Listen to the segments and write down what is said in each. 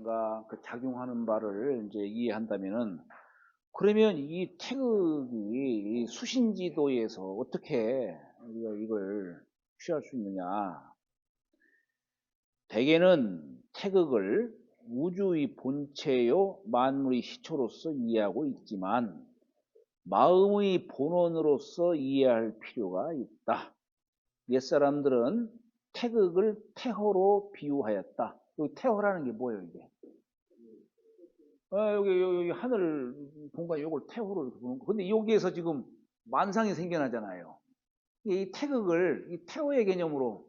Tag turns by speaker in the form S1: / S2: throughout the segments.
S1: 태극에다가 그 작용하는 바를 이제 이해한다면은, 그러면 이 태극이 이 수신지도에서 어떻게 우리가 이걸 취할 수 있느냐? 대개는 태극을 우주의 본체요 만물의 시초로서 이해하고 있지만 마음의 본원으로서 이해할 필요가 있다. 옛사람들은 태극을 태호로 비유하였다. 여기 태호라는 게 뭐예요, 이게? 여기 하늘 공간 요걸 태호로 이렇게 보는 거. 근데 여기에서 지금 만상이 생겨나잖아요. 이 태극을 이 태호의 개념으로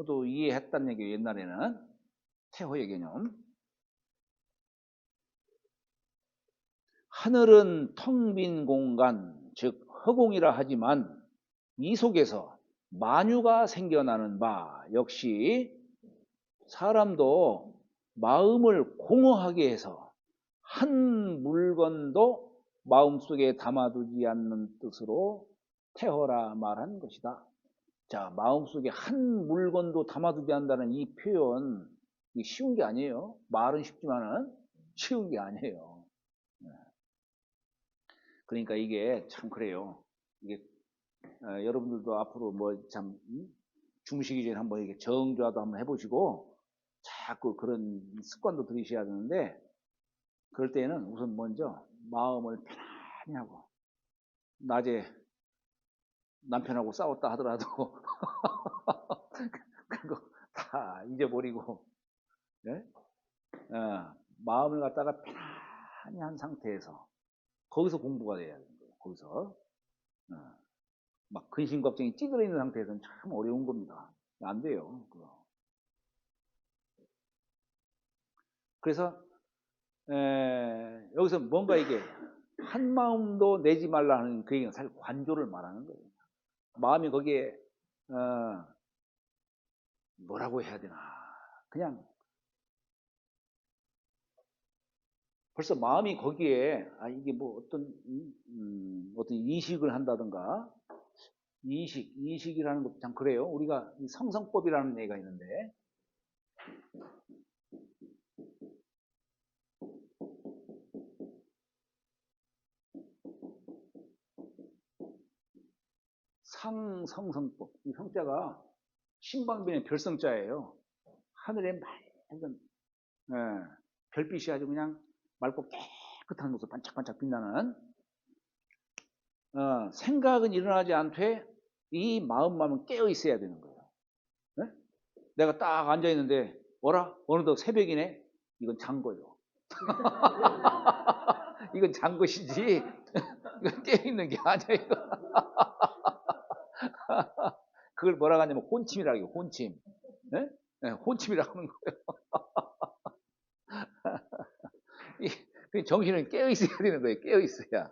S1: 또 이해했다는 얘기예요, 옛날에는. 태호의 개념. 하늘은 텅 빈 공간, 즉 허공이라 하지만 이 속에서 만유가 생겨나는 바 역시 사람도 마음을 공허하게 해서 한 물건도 마음속에 담아두지 않는 뜻으로 태허라 말한 것이다. 자, 마음속에 한 물건도 담아두지 않는다는 이 표현, 쉬운 게 아니에요. 말은 쉽지만은 쉬운 게 아니에요. 그러니까 이게 참 그래요. 이게 여러분들도 앞으로 뭐 참 주무시기 전에 한번 이렇게 정조화도 한번 해보시고 자꾸 그런 습관도 들이셔야 되는데, 그럴 때는 우선 먼저 마음을 편안히 하고, 낮에 남편하고 싸웠다 하더라도 그거 다 잊어버리고, 네? 마음을 갖다가 편안히 한 상태에서 거기서 공부가 돼야 되는 거예요. 거기서 막 근심 걱정이 찌들어 있는 상태에서는 참 어려운 겁니다. 안 돼요. 그거. 그래서 여기서 뭔가 이게 한 마음도 내지 말라는 그 얘기는 사실 관조를 말하는 거예요. 마음이 거기에 뭐라고 해야 되나, 그냥 벌써 마음이 거기에 이게 뭐 어떤 인식을 한다든가, 인식이라는 것도 참 그래요. 우리가 성성법이라는 얘기가 있는데, 상성성법, 이 성자가 신방변의 별성자예요. 하늘에 맑은 별빛이 아주 그냥 맑고 깨끗한 모습 반짝반짝 빛나는, 생각은 일어나지 않되 이 마음만은 깨어 있어야 되는 거예요. 네? 내가 딱 앉아 있는데 어느덧 새벽이네. 이건 잔 거예요. 이건 잔 것이지 이건 깨어 있는 게 아니야. 이거. 그걸 뭐라고 하냐면 혼침이라고 해요. 혼침. 네? 네, 혼침이라고 하는 거예요. 정신은 깨어 있어야 되는 거예요. 깨어 있어야.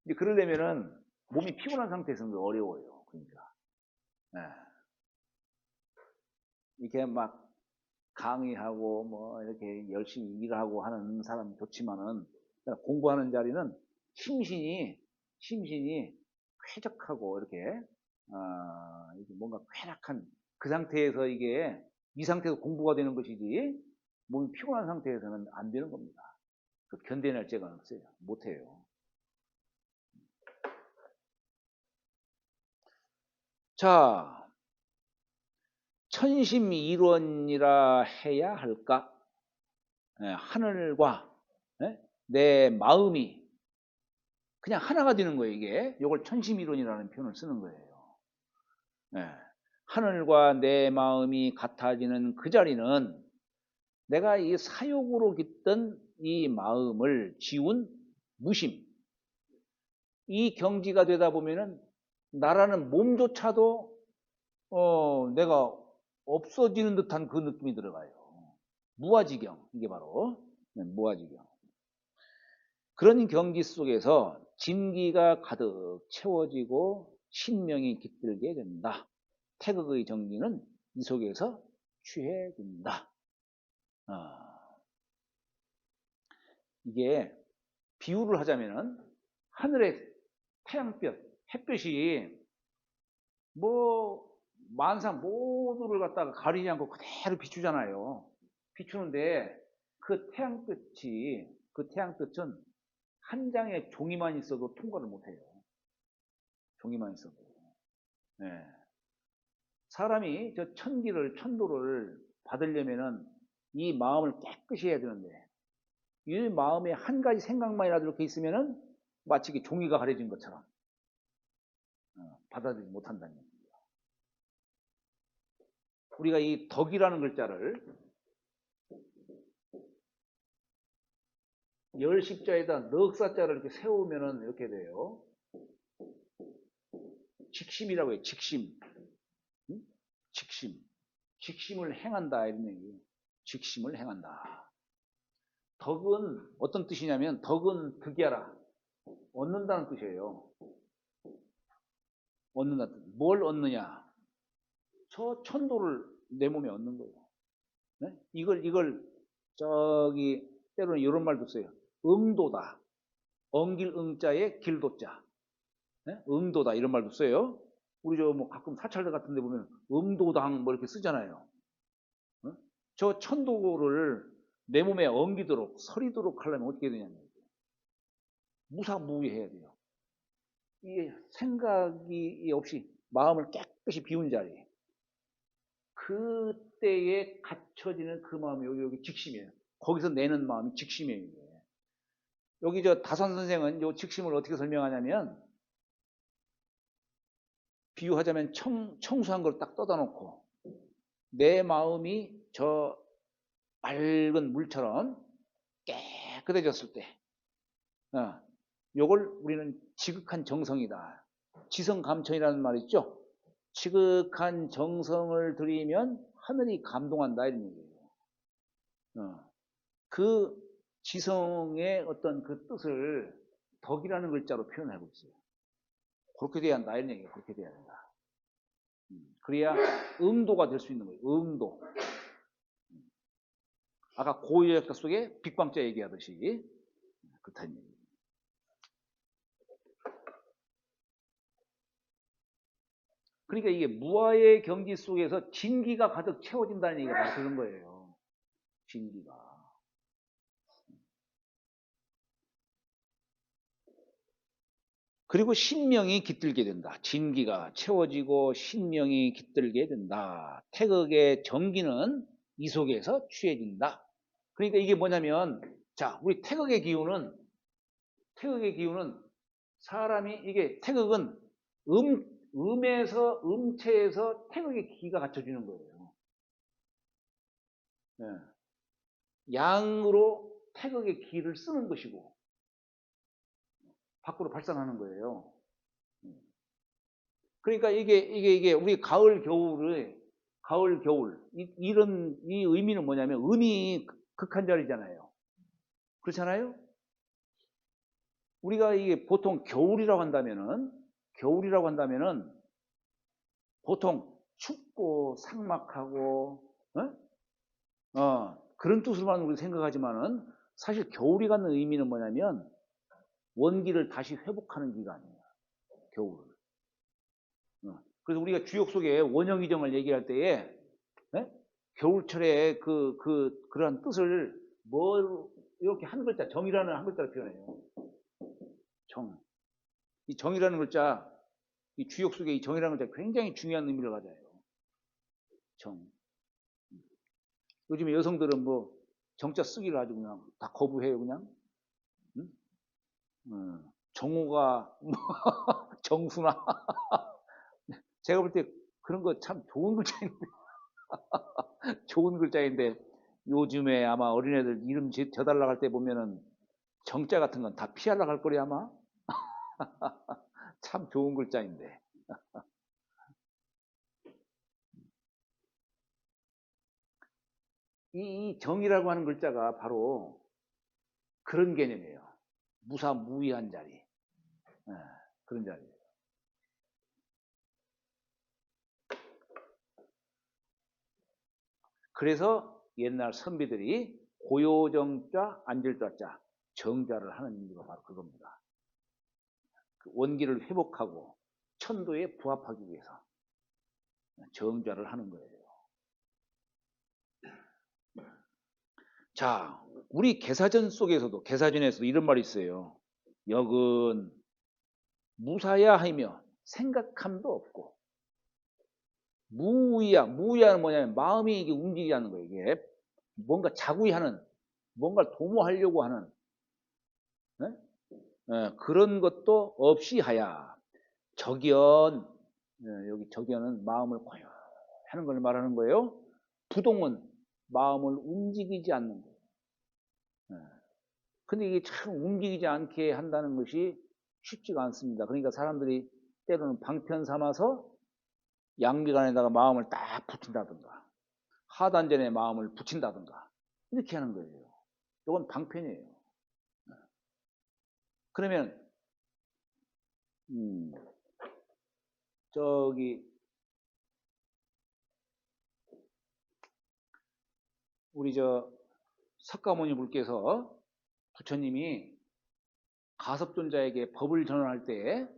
S1: 이제 그러려면은 몸이 피곤한 상태에서는 어려워요. 그러니까. 네. 이렇게 막 강의하고 뭐 이렇게 열심히 일하고 하는 사람 좋지만은, 공부하는 자리는 심신이 쾌적하고 이렇게 뭔가 쾌락한 그 상태에서 이 상태에서 공부가 되는 것이지, 몸이 피곤한 상태에서는 안 되는 겁니다. 견뎌낼 제가 없어요. 못해요. 자, 천심일원이라 해야 할까? 하늘과 내 마음이 그냥 하나가 되는 거예요. 이걸 천심일원이라는 표현을 쓰는 거예요. 하늘과 내 마음이 같아지는 그 자리는 내가 이 사욕으로 깃든 이 마음을 지운 무심, 이 경지가 되다 보면은 나라는 몸조차도 내가 없어지는 듯한 그 느낌이 들어가요. 무아지경, 이게 바로 무아지경. 그런 경지 속에서 진기가 가득 채워지고 신명이 깃들게 된다. 태극의 정리는 이 속에서 취해진다. 이게 비유를 하자면은 하늘의 태양볕, 햇볕이 뭐 만상 모두를 갖다가 가리지 않고 그대로 비추잖아요. 비추는데 그 태양빛은 한 장의 종이만 있어도 통과를 못해요. 종이만 있어도. 네. 사람이 저 천도를 받으려면은 이 마음을 깨끗이 해야 되는데, 이 마음에 한 가지 생각만이라도 이렇게 있으면은 마치 종이가 가려진 것처럼 받아들이지 못한다는 얘기예요. 우리가 이 덕이라는 글자를 열십자에다 넉사자를 이렇게 세우면은 이렇게 돼요. 직심이라고 해요. 직심. 응? 직심. 직심을 행한다 이런 얘기예요. 직심을 행한다. 덕은 어떤 뜻이냐면 덕은 득이하라. 얻는다는 뜻이에요. 얻는다는 뜻. 뭘 얻느냐? 저 천도를 내 몸에 얻는 거예요. 네? 이걸 저기 때로는 이런 말도 써요. 응도다. 엉길 응자에 길도자. 네? 응도다 이런 말도 써요. 우리 저 뭐 가끔 사찰들 같은 데 보면 응도당 뭐 이렇게 쓰잖아요. 어? 저 천도를 내 몸에 엉기도록 서리도록 하려면 어떻게 되냐면 무사무위해야 돼요. 이게 생각이 없이 마음을 깨끗이 비운 자리에 그때에 갖춰지는 그 마음이 여기 직심이에요. 거기서 내는 마음이 직심이에요. 여기 저 다산 선생은 이 직심을 어떻게 설명하냐면 비유하자면 청수한 걸 딱 떠다 놓고 내 마음이 저 맑은 물처럼 깨끗해졌을 때 요걸 우리는 지극한 정성이다. 지성감천이라는 말 있죠. 지극한 정성을 들이면 하늘이 감동한다 이런 얘기예요. 그 지성의 어떤 그 뜻을 덕이라는 글자로 표현하고 있어요. 그렇게 돼야 한다 이런 얘기예요. 그렇게 돼야 된다. 그래야 응도가 될 수 있는 거예요. 응도. 아까 고유역사 속에 빅방자 얘기하듯이 그렇다는 얘기예요. 그러니까 이게 무아의 경지 속에서 진기가 가득 채워진다는 얘기가 바로 그런 거예요. 진기가. 그리고 신명이 깃들게 된다. 진기가 채워지고 신명이 깃들게 된다. 태극의 정기는 이 속에서 취해진다. 그러니까 이게 뭐냐면, 자, 우리 태극의 기운은 사람이 이게 태극은 음에서 음체에서 태극의 기가 갖춰지는 거예요. 네. 양으로 태극의 기를 쓰는 것이고 밖으로 발산하는 거예요. 그러니까 이게 우리 가을 겨울 이런 이 의미는 뭐냐면 음이 극한 자리잖아요. 그렇잖아요? 우리가 이게 보통 겨울이라고 한다면은 보통 춥고 삭막하고 그런 뜻으로만 우리 생각하지만은 사실 겨울이 갖는 의미는 뭐냐면 원기를 다시 회복하는 기간이에요. 겨울을. 그래서 우리가 주역 속에 원형이정을 얘기할 때에 겨울철에 그러한 뜻을 이렇게 한 글자 정이라는 한 글자로 표현해요. 정. 이 정이라는 글자, 이 주역 속에 이 정이라는 글자 굉장히 중요한 의미를 가져요. 정. 요즘에 여성들은 뭐 정자 쓰기를 아주 그냥 다 거부해요, 그냥. 정호가 정수나 제가 볼 때 그런 거 참 좋은 글자인데 좋은 글자인데 요즘에 아마 어린애들 이름 져달라고 할 때 보면은 정자 같은 건 다 피하려고 할 거리 아마 참 좋은 글자인데 이 정이라고 하는 글자가 바로 그런 개념이에요. 무사무위한 자리. 그런 자리예요. 그래서 옛날 선비들이 고요정자, 앉을자자, 정자를 하는 이유가 바로 그겁니다. 그 원기를 회복하고 천도에 부합하기 위해서 정자를 하는 거예요. 자, 우리 개사전에서도 이런 말이 있어요. 역은 무사야하며 생각함도 없고 무의야는 뭐냐면 마음이 이게 움직이지 않는 거예요. 이게 뭔가 자구이하는, 뭔가를 도모하려고 하는, 네? 그런 것도 없이 하야. 적연, 여기 적연은 마음을 고요하는 걸 말하는 거예요. 부동은 마음을 움직이지 않는 거예요. 근데 이게 참 움직이지 않게 한다는 것이 쉽지가 않습니다. 그러니까 사람들이 때로는 방편 삼아서 양미간에다가 마음을 딱 붙인다든가 하단전에 마음을 붙인다든가 이렇게 하는 거예요. 이건 방편이에요. 그러면 저기 우리 저 석가모니 불께서 부처님이 가섭존자에게 법을 전할 때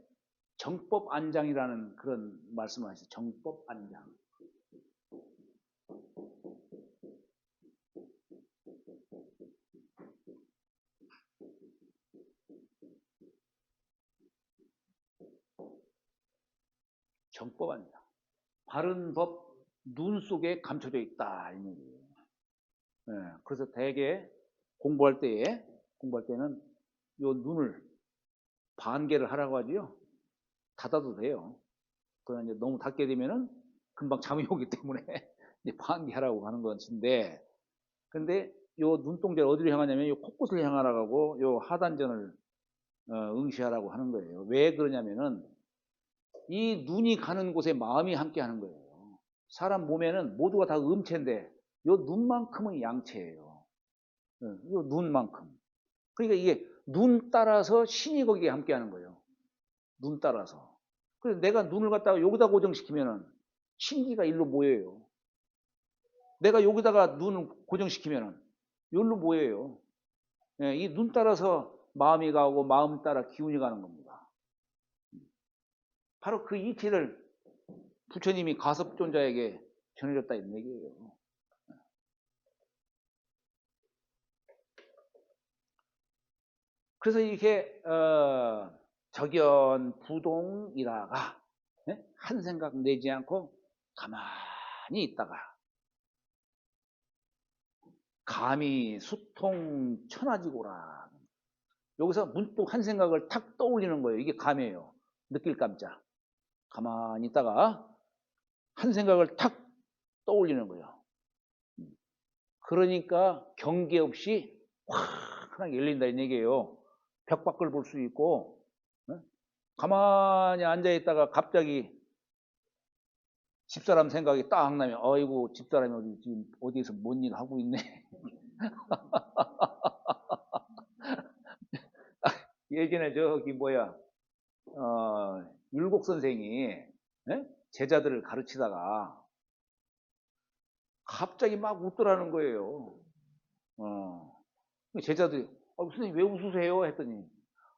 S1: 정법안장이라는 그런 말씀을 하셨어요. 정법안장. 정법안장. 바른 법 눈 속에 감춰져 있다. 이 얘기예요. 그래서 대개 공부할 때는 요 눈을 반개를 하라고 하지요. 닫아도 돼요. 그러나 이제 너무 닫게 되면은 금방 잠이 오기 때문에 이제 반개하라고 하는 것인데, 근데 요 눈동자를 어디로 향하냐면 요 코끝을 향하라고 요 하단전을 응시하라고 하는 거예요. 왜 그러냐면은 이 눈이 가는 곳에 마음이 함께 하는 거예요. 사람 몸에는 모두가 다 음체인데 요 눈만큼은 양체예요. 요 눈만큼. 그러니까 이게 눈 따라서 신이 거기에 함께 하는 거예요. 눈 따라서. 그래서 내가 눈을 갖다가 여기다 고정시키면은 신기가 일로 모여요. 내가 여기다가 눈을 고정시키면은 여기로 모여요. 이 눈 따라서 마음이 가고 마음 따라 기운이 가는 겁니다. 바로 그 이치를 부처님이 가섭존자에게 전해줬다 이런 얘기예요. 그래서 이렇게 적연부동이라가 한 생각 내지 않고 가만히 있다가 감히 수통 천하지고라. 여기서 문득 한 생각을 탁 떠올리는 거예요. 이게 감이에요. 느낄 감자. 가만히 있다가 한 생각을 탁 떠올리는 거예요. 그러니까 경계 없이 확 열린다 이 얘기예요. 벽 밖을 볼 수 있고 가만히 앉아있다가 갑자기 집사람 생각이 딱 나면 아이고 집사람이 지금 어디에서 뭔 일 하고 있네. 예전에 저기 뭐야 율곡 선생이 제자들을 가르치다가 갑자기 막 웃더라는 거예요. 제자들이 선생님 왜 웃으세요? 했더니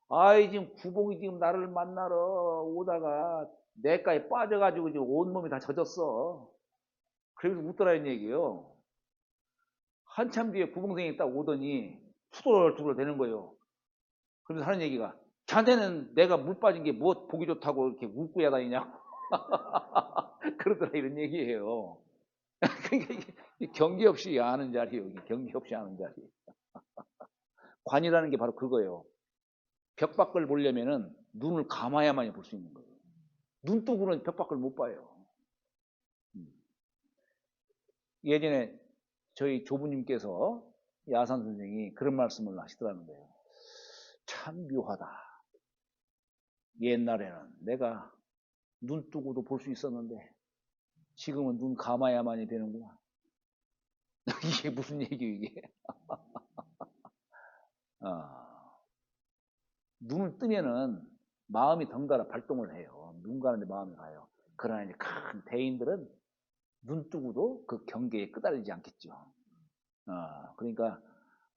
S1: 아이 지금 구봉이 지금 나를 만나러 오다가 내가에 빠져가지고 지금 온몸이 다 젖었어. 그래서 웃더라는 얘기예요. 한참 뒤에 구봉생이 딱 오더니 투덜투덜 되는 거예요. 그러면서 하는 얘기가 자네는 내가 물 빠진 게 뭐 보기 좋다고 이렇게 웃고 야다니냐 그러더라 이런 얘기예요. 그러니까 이게 경계 없이 아는 자리예요. 경계 없이 아는 자리. 관이라는 게 바로 그거예요. 벽 밖을 보려면은 눈을 감아야만이 볼 수 있는 거예요. 눈 뜨고는 벽 밖을 못 봐요. 예전에 저희 조부님께서 야산 선생이 그런 말씀을 하시더라는 거예요. 참 묘하다. 옛날에는 내가 눈 뜨고도 볼 수 있었는데 지금은 눈 감아야만이 되는구나. 이게 무슨 얘기예요 이게. 눈을 뜨면은 마음이 덩달아 발동을 해요. 눈 가는데 마음이 가요. 그러나 이제 큰 대인들은 눈 뜨고도 그 경계에 끄달리지 않겠죠. 그러니까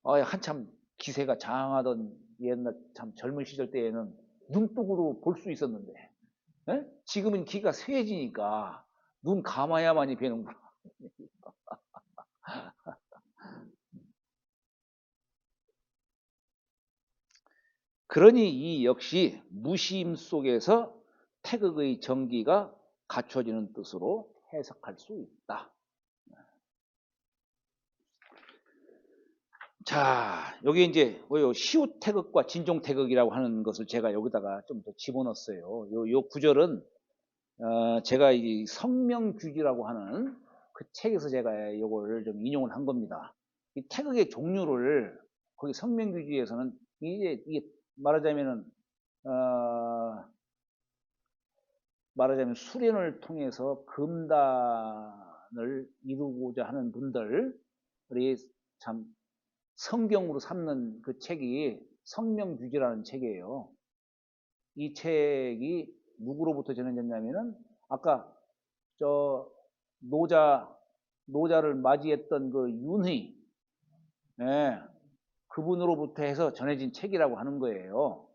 S1: 한참 기세가 장하던 옛날 참 젊은 시절 때에는 눈 뜨고도 볼 수 있었는데 지금은 기가 쇠해지니까 눈 감아야만이 되는구나. 그러니 이 역시 무심 속에서 태극의 정기가 갖춰지는 뜻으로 해석할 수 있다. 자, 여기 이제 시우태극과 진종태극이라고 하는 것을 제가 여기다가 좀 더 집어넣었어요. 요 구절은 제가 이 성명규지라고 하는 그 책에서 제가 이걸 좀 인용을 한 겁니다. 이 태극의 종류를 거기 성명규지에서는 이게 말하자면은 수련을 통해서 금단을 이루고자 하는 분들이 참 성경으로 삼는 그 책이 성명규지라는 책이에요. 이 책이 누구로부터 전해졌냐면은 아까 저 노자를 맞이했던 그 윤희, 예, 그분으로부터 해서 전해진 책이라고 하는 거예요.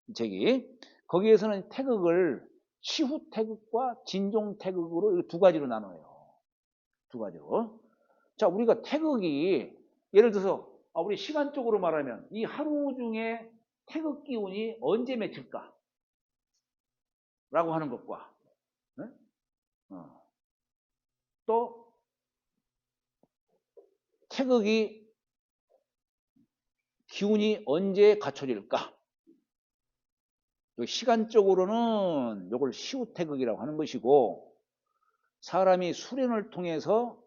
S1: 이 책이. 거기에서는 태극을 시후태극과 진종태극으로 두 가지로 나눠요. 두 가지로. 자, 우리가 태극이 예를 들어서 우리 시간적으로 말하면 이 하루 중에 태극 기운이 언제 맺힐까? 라고 하는 것과 네? 또 태극이 기운이 언제 갖춰질까? 시간적으로는 이걸 시후태극이라고 하는 것이고 사람이 수련을 통해서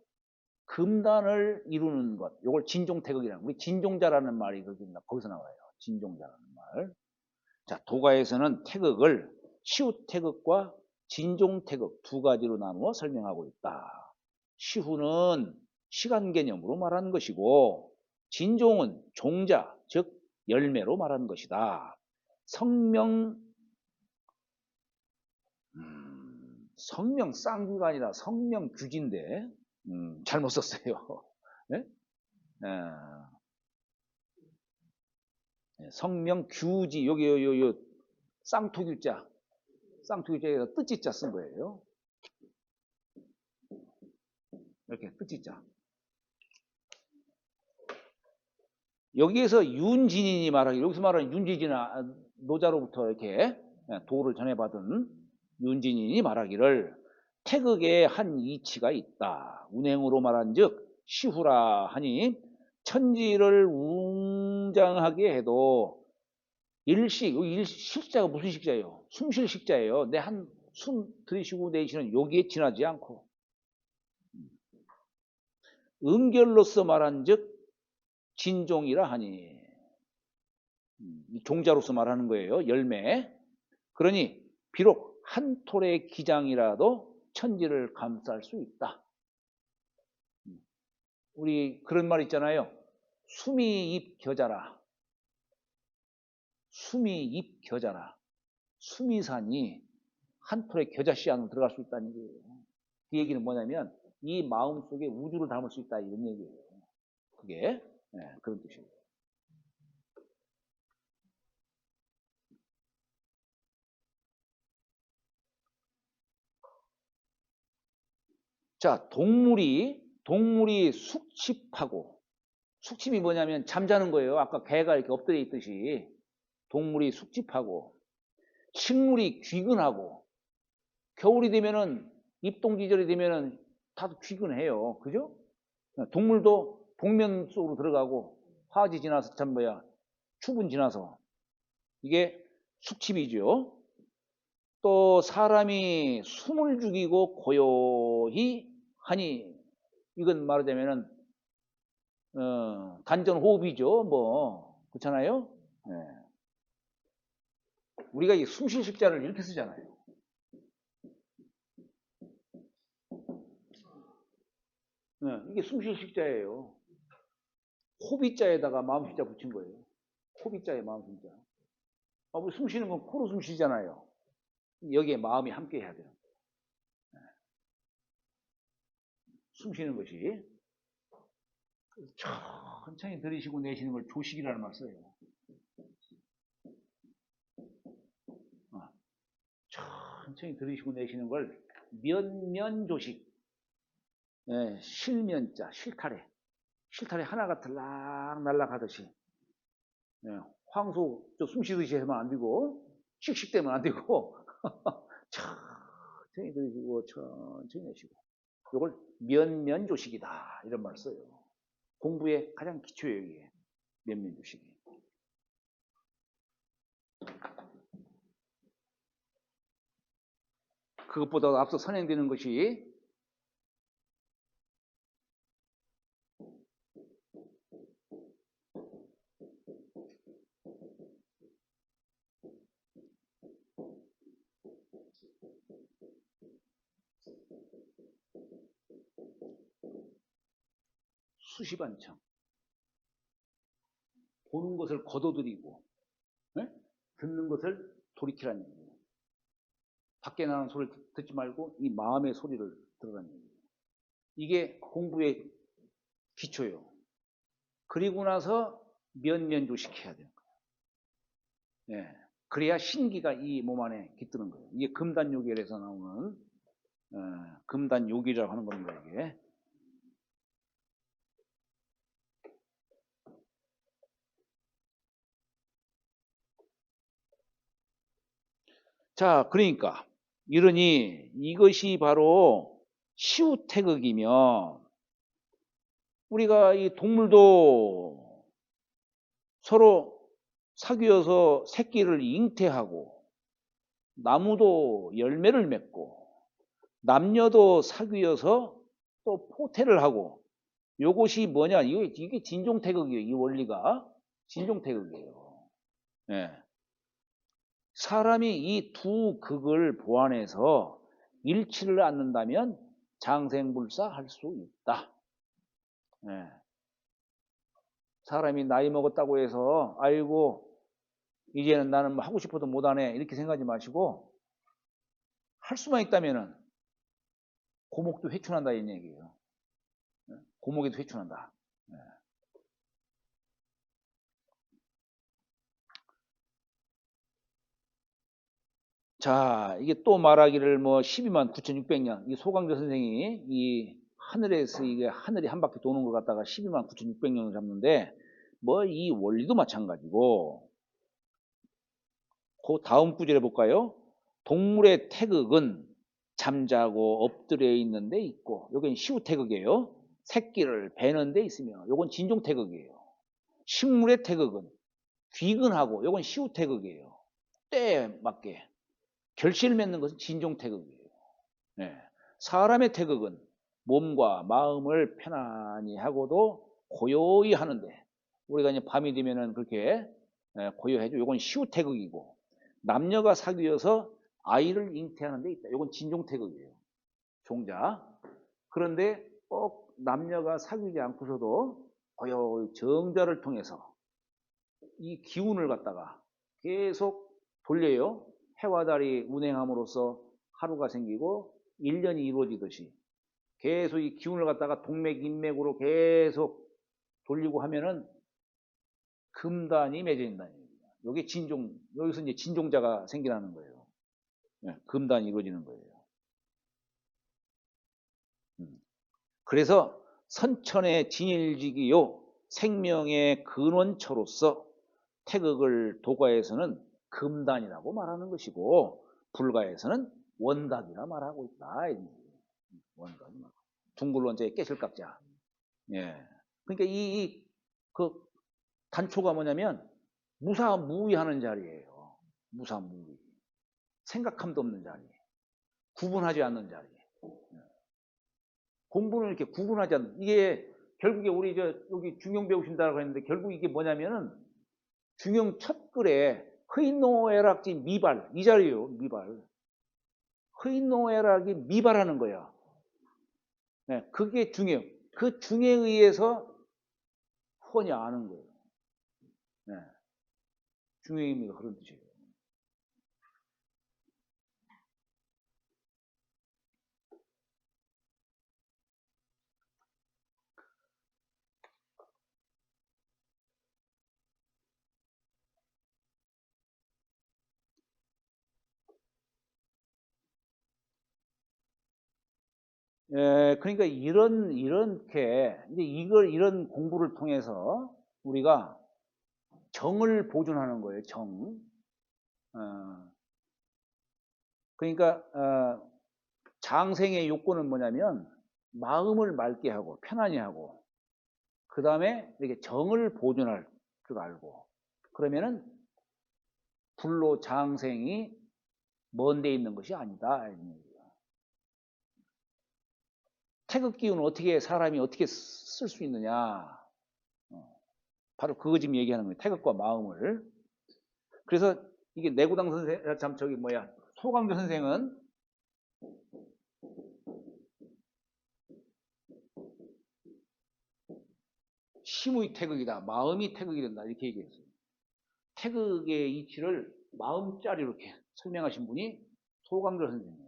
S1: 금단을 이루는 것, 이걸 진종태극이라는 우리 진종자라는 말이 거기서 나와요. 진종자라는 말. 자, 도가에서는 태극을 시후태극과 진종태극 두 가지로 나누어 설명하고 있다. 시후는 시간 개념으로 말하는 것이고 진종은 종자, 즉 열매로 말하는 것이다. 성명 쌍규가 아니라 성명규지인데 잘못 썼어요. 네? 성명규지 여기 요 쌍토규자에서 뜻지자 쓴 거예요. 이렇게 뜻지자. 여기에서 윤진인이 말하기 여기서 말하는 윤진인 노자로부터 이렇게 도를 전해받은 윤진인이 말하기를 태극에 한 이치가 있다. 운행으로 말한즉 시후라 하니 천지를 웅장하게 해도 실자가 무슨 식자예요? 숨쉴 식자예요. 내 한 숨 들이쉬고 내쉬는 여기에 지나지 않고 음결로서 말한즉 진종이라 하니 종자로서 말하는 거예요. 열매. 그러니 비록 한 톨의 기장이라도 천지를 감쌀 수 있다. 우리 그런 말 있잖아요. 숨이 입 겨자라. 숨이 입 겨자라. 수미산이 한 톨의 겨자씨 안으로 들어갈 수 있다는 얘기예요. 그 얘기는 뭐냐면 이 마음 속에 우주를 담을 수 있다 이런 얘기예요. 그게 그런 뜻이에요. 자, 동물이 숙집하고 숙집이 뭐냐면 잠자는 거예요. 아까 개가 이렇게 엎드려 있듯이 동물이 숙집하고 식물이 귀근하고 겨울이 되면은 입동지절이 되면은 다들 귀근해요. 그죠? 동물도 동면 속으로 들어가고 화지 지나서 추분 지나서 이게 숙집이죠. 또 사람이 숨을 죽이고 고요히 하니 이건 말하자면은 단전호흡이죠. 뭐 그렇잖아요. 네. 우리가 이 숨쉴 식자를 이렇게 쓰잖아요. 네. 이게 숨쉴 식자예요. 호비자에다가 마음식자 붙인 거예요. 호비자에 마음식자. 우리 숨 쉬는 건 코로 숨 쉬잖아요. 여기에 마음이 함께 해야 돼요. 숨 쉬는 것이 천천히 들이쉬고 내쉬는 걸 조식이라는 말 써요. 천천히 들이쉬고 내쉬는 걸 면면조식. 실면자, 실타래 하나가 들락날락 하듯이 황소 숨 쉬듯이 하면 안 되고 씩씩대면 안 되고 천천히 들이쉬고 천천히 내쉬고 이걸 면면조식이다 이런 말을 써요. 공부의 가장 기초예요 이게 면면조식이. 그것보다 앞서 선행되는 것이 수시반청. 보는 것을 거둬들이고 네? 듣는 것을 돌이키라는 얘기예요. 밖에 나는 소리를 듣지 말고 이 마음의 소리를 들으라는 얘기예요. 이게 공부의 기초예요. 그리고 나서 면면조식해야 돼요. 예. 그래야 신기가 이 몸 안에 깃드는 거예요. 이게 금단요결에서 나오는 금단요결이라고 하는 겁니다. 이게. 자, 그러니까 이러니 이것이 바로 시우태극이면 우리가 이 동물도 서로 사귀어서 새끼를 잉태하고 나무도 열매를 맺고 남녀도 사귀어서 또 포태를 하고 요것이 뭐냐 이게 진종태극이에요. 이 원리가 진종태극이에요. 예. 사람이 이 두 극을 보완해서 일치를 않는다면 장생불사 할 수 있다. 예. 사람이 나이 먹었다고 해서 아이고 이제는 나는 뭐 하고 싶어도 못하네 이렇게 생각하지 마시고 할 수만 있다면은 고목도 회춘한다 이런 얘기예요. 고목에도 회춘한다. 자, 이게 또 말하기를 뭐 12만 9,600년 이 소강조 선생이 이 하늘에서 이게 하늘이 한 바퀴 도는 것 갖다가 12만 9,600년을 잡는데 뭐 이 원리도 마찬가지고 그 다음 구절에 볼까요? 동물의 태극은 잠자고 엎드려 있는 데 있고 요건 시우태극이에요. 새끼를 베는 데 있으며 요건 진종태극이에요. 식물의 태극은 귀근하고 요건 시우태극이에요. 때에 맞게 결실을 맺는 것은 진종태극이에요. 네. 사람의 태극은 몸과 마음을 편안히 하고도 고요히 하는데 우리가 이제 밤이 되면은 그렇게 고요해져. 요건 시우태극이고 남녀가 사귀어서 아이를 잉태하는 데 있다. 요건 진종태극이에요. 종자. 그런데 꼭 남녀가 사귀지 않고서도 고요히 정자를 통해서 이 기운을 갖다가 계속 돌려요. 해와 달이 운행함으로써 하루가 생기고 1년이 이루어지듯이 계속 이 기운을 갖다가 동맥, 인맥으로 계속 돌리고 하면은 금단이 맺어진다는 얘기예요. 여기 진종, 여기서 이제 진종자가 생기라는 거예요. 네, 금단이 이루어지는 거예요. 그래서 선천의 진일지기요 생명의 근원처로서 태극을 도가에서는 금단이라고 말하는 것이고 불가에서는 원각이라 말하고 있다. 원각. 둥글 원자에 깨실각자. 예. 그러니까 그 단초가 뭐냐면 무사무위하는 자리예요. 무사무위. 생각함도 없는 자리. 구분하지 않는 자리. 공부는 이렇게 구분하지 않는. 이게 결국에 우리 여기 중용 배우신다고 했는데 결국 이게 뭐냐면은 중용 첫 글에 흐인노애락지 미발 이 자리예요. 미발. 흐인노애락이 미발하는 거야. 네, 그게 중요. 그 중에 의해서 훤히 아는 거예요. 네, 중요의 의미가 그런 뜻이에요. 예, 그러니까 이렇게 이제 이런 공부를 통해서 우리가 정을 보존하는 거예요. 정. 그러니까 장생의 요건은 뭐냐면 마음을 맑게 하고 편안히 하고 그 다음에 이렇게 정을 보존할 줄 알고 그러면은 불로 장생이 먼 데 있는 것이 아니다. 태극 기운을 어떻게 사람이 어떻게 쓸 수 있느냐. 바로 그거 지금 얘기하는 거예요. 태극과 마음을. 그래서 이게 내구당 선생, 소강조 선생은 심의 태극이다. 마음이 태극이 된다. 이렇게 얘기했어요. 태극의 이치를 마음자리로 이렇게 설명하신 분이 소강조 선생이에요.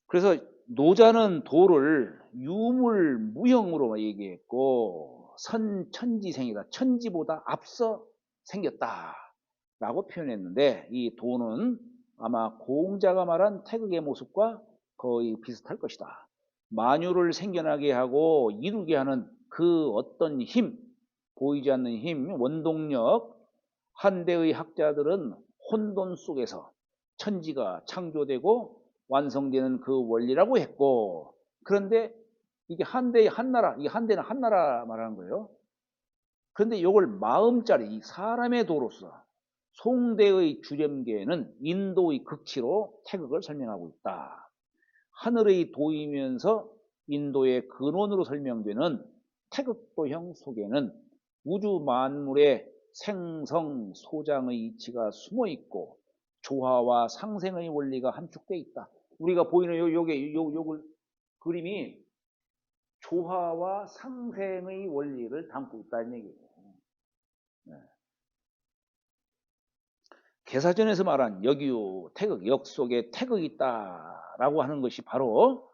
S1: 그래서 노자는 도를 유물무형으로 얘기했고 선천지생이다. 천지보다 앞서 생겼다라고 표현했는데 이 도는 아마 공자가 말한 태극의 모습과 거의 비슷할 것이다. 만유를 생겨나게 하고 이루게 하는 그 어떤 힘, 보이지 않는 힘, 원동력, 한대의 학자들은 혼돈 속에서 천지가 창조되고 완성되는 그 원리라고 했고, 그런데 이게 한대의 한나라, 이 한대는 한나라 말하는 거예요. 그런데 이걸 마음자리, 이 사람의 도로서 송대의 주렴계는 인도의 극치로 태극을 설명하고 있다. 하늘의 도이면서 인도의 근원으로 설명되는 태극도형 속에는 우주 만물의 생성 소장의 이치가 숨어 있고 조화와 상생의 원리가 함축되어 있다. 우리가 보이는 요 그림이 조화와 상생의 원리를 담고 있다는 얘기예요. 네. 개사전에서 말한 역유, 태극, 역 속에 태극이 있다라고 하는 것이 바로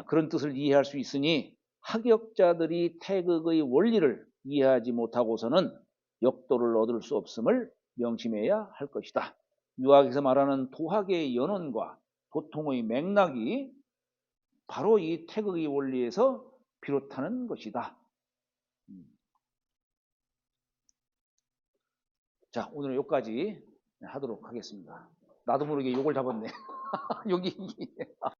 S1: 그런 뜻을 이해할 수 있으니 학역자들이 태극의 원리를 이해하지 못하고서는 역도를 얻을 수 없음을 명심해야 할 것이다. 유학에서 말하는 도학의 연원과 도통의 맥락이 바로 이 태극의 원리에서 비롯하는 것이다. 자, 오늘은 여기까지 하도록 하겠습니다. 나도 모르게 욕을 잡았네. 여기